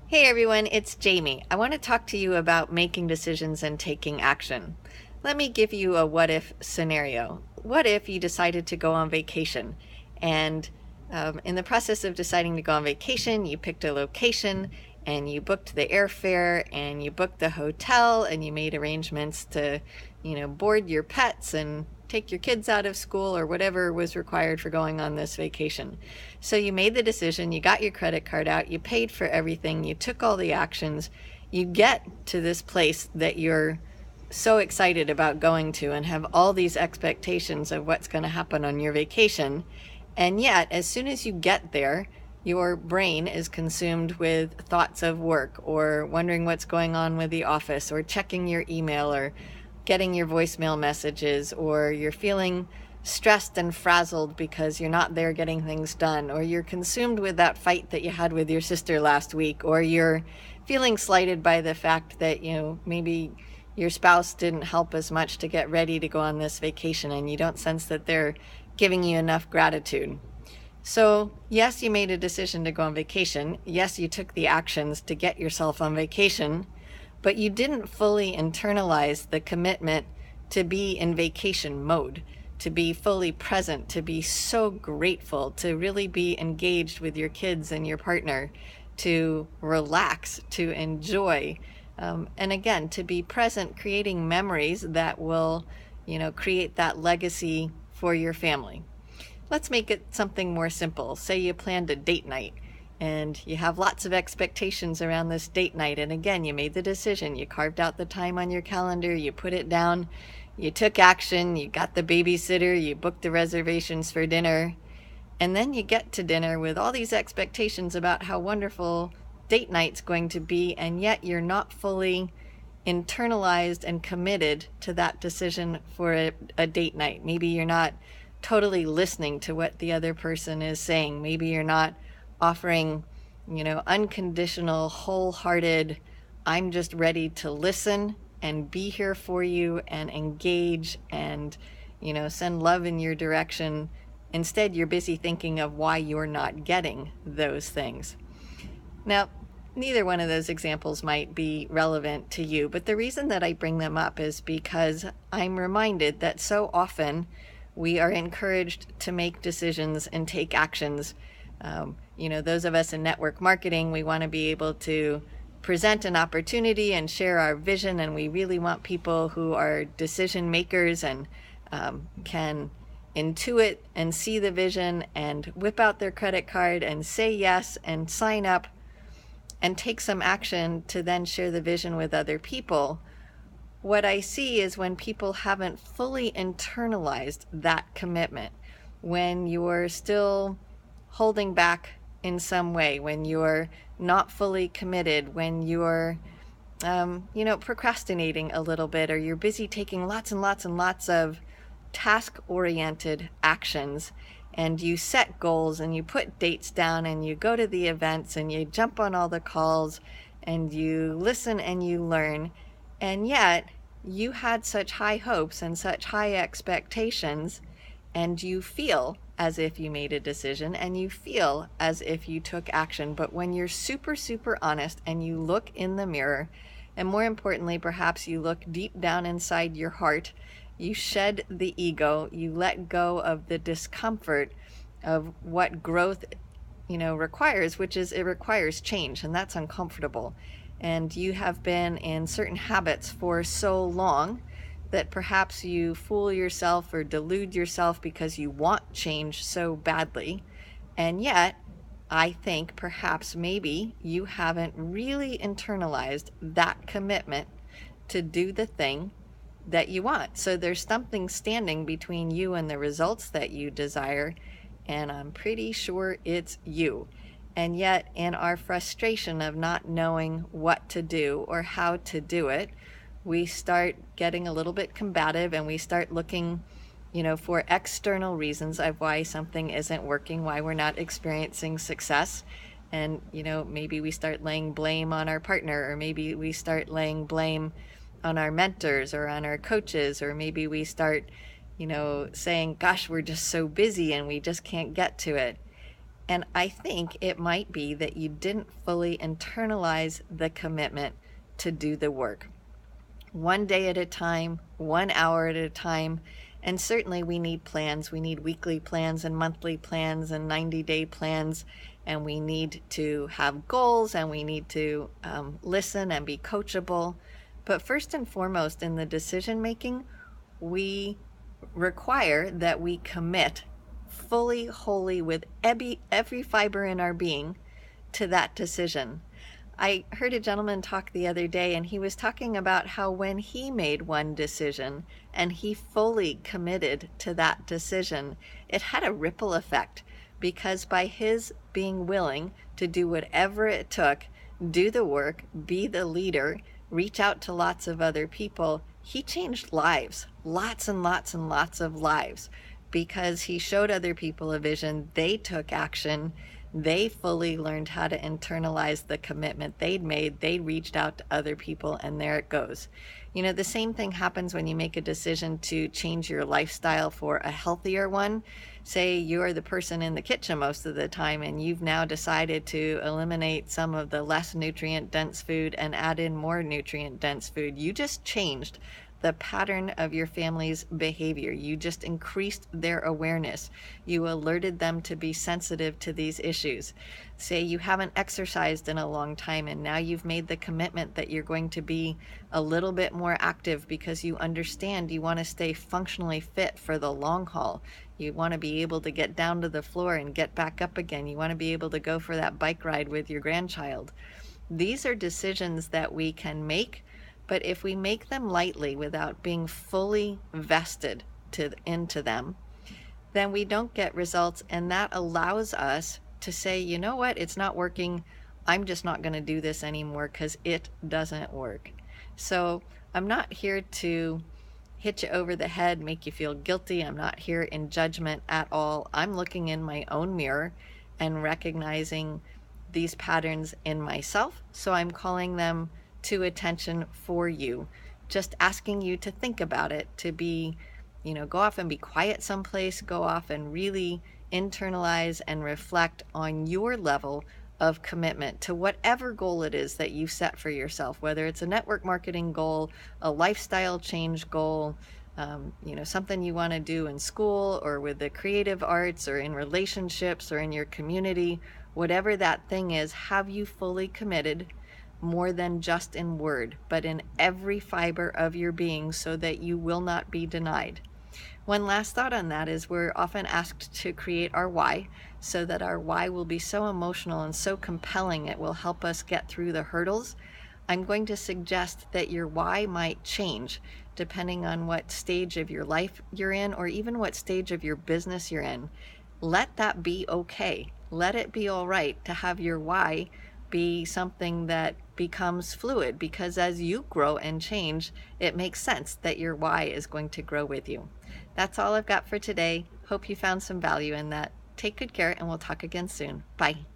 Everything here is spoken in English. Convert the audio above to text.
Hey everyone, it's Jamie. I want to talk to you about making decisions and taking action. Let me give you a what if scenario. What if you decided to go on vacation and in the process of deciding to go on vacation, you picked a location and you booked the airfare and you booked the hotel and you made arrangements to, board your pets and take your kids out of school or whatever was required for going on this vacation. So you made the decision, you got your credit card out, you paid for everything, you took all the actions, you get to this place that you're so excited about going to and have all these expectations of what's going to happen on your vacation. And yet, as soon as you get there, your brain is consumed with thoughts of work or wondering what's going on with the office or checking your email or getting your voicemail messages, or you're feeling stressed and frazzled because you're not there getting things done, or you're consumed with that fight that you had with your sister last week, or you're feeling slighted by the fact that, maybe your spouse didn't help as much to get ready to go on this vacation and you don't sense that they're giving you enough gratitude. So, yes, you made a decision to go on vacation. Yes, you took the actions to get yourself on vacation, but you didn't fully internalize the commitment to be in vacation mode, to be fully present, to be so grateful, to really be engaged with your kids and your partner, to relax, to enjoy, and again, to be present, creating memories that will, create that legacy for your family. Let's make it something more simple. Say you planned a date night and you have lots of expectations around this date night. And again, you made the decision. You carved out the time on your calendar. You put it down. You took action. You got the babysitter. You booked the reservations for dinner. And then you get to dinner with all these expectations about how wonderful date night's going to be. And yet you're not fully internalized and committed to that decision for a date night. Maybe you're not totally listening to what the other person is saying. Maybe you're not offering, unconditional, wholehearted, I'm just ready to listen and be here for you and engage and, send love in your direction. Instead, you're busy thinking of why you're not getting those things. Now, neither one of those examples might be relevant to you, but the reason that I bring them up is because I'm reminded that so often we are encouraged to make decisions and take actions. Those of us in network marketing, we want to be able to present an opportunity and share our vision, and we really want people who are decision makers and can intuit and see the vision and whip out their credit card and say yes and sign up and take some action to then share the vision with other people. What I see is when people haven't fully internalized that commitment, when you're still holding back in some way, when you're not fully committed, when you're, procrastinating a little bit, or you're busy taking lots and lots and lots of task-oriented actions, and you set goals and you put dates down and you go to the events and you jump on all the calls and you listen and you learn, and yet you had such high hopes and such high expectations, and you feel as if you made a decision and you feel as if you took action. But when you're super, super honest and you look in the mirror, and more importantly, perhaps you look deep down inside your heart, you shed the ego, you let go of the discomfort of what growth, requires, which is it requires change, and that's uncomfortable. And you have been in certain habits for so long that perhaps you fool yourself or delude yourself because you want change so badly. And yet, I think perhaps maybe you haven't really internalized that commitment to do the thing that you want. So there's something standing between you and the results that you desire, and I'm pretty sure it's you. And yet, in our frustration of not knowing what to do or how to do it, we start getting a little bit combative and we start looking, for external reasons of why something isn't working, why we're not experiencing success. And, maybe we start laying blame on our partner, or maybe we start laying blame on our mentors or on our coaches, or maybe we start, saying, gosh, we're just so busy and we just can't get to it. And I think it might be that you didn't fully internalize the commitment to do the work. One day at a time, 1 hour at a time. And certainly we need plans. We need weekly plans and monthly plans and 90-day plans. And we need to have goals, and we need to listen and be coachable. But first and foremost, in the decision making, we require that we commit fully, wholly, with every fiber in our being to that decision. I heard a gentleman talk the other day, and he was talking about how when he made one decision and he fully committed to that decision, it had a ripple effect, because by his being willing to do whatever it took, do the work, be the leader, reach out to lots of other people, he changed lives, lots and lots and lots of lives, because he showed other people a vision, they took action, they fully learned how to internalize the commitment they'd made, they reached out to other people, and there it goes. You know, the same thing happens when you make a decision to change your lifestyle for a healthier one. Say you're the person in the kitchen most of the time, and you've now decided to eliminate some of the less nutrient dense food and add in more nutrient dense food. You just changed the pattern of your family's behavior. You just increased their awareness. You alerted them to be sensitive to these issues. Say you haven't exercised in a long time, and now you've made the commitment that you're going to be a little bit more active because you understand you want to stay functionally fit for the long haul. You want to be able to get down to the floor and get back up again. You want to be able to go for that bike ride with your grandchild. These are decisions that we can make, but if we make them lightly without being fully vested into them, then we don't get results, and that allows us to say, you know what, it's not working. I'm just not going to do this anymore because it doesn't work. So I'm not here to hit you over the head, make you feel guilty. I'm not here in judgment at all. I'm looking in my own mirror and recognizing these patterns in myself. So I'm calling them to attention for you, just asking you to think about it, to be, go off and be quiet someplace, go off and really internalize and reflect on your level of commitment to whatever goal it is that you set for yourself, whether it's a network marketing goal, a lifestyle change goal, something you want to do in school or with the creative arts or in relationships or in your community, whatever that thing is. Have you fully committed, more than just in word, but in every fiber of your being, so that you will not be denied? One last thought on that is we're often asked to create our why, so that our why will be so emotional and so compelling it will help us get through the hurdles. I'm going to suggest that your why might change depending on what stage of your life you're in, or even what stage of your business you're in. Let that be okay. Let it be all right to have your why be something that becomes fluid, because as you grow and change, it makes sense that your why is going to grow with you. That's all I've got for today. Hope you found some value in that. Take good care, and we'll talk again soon. Bye.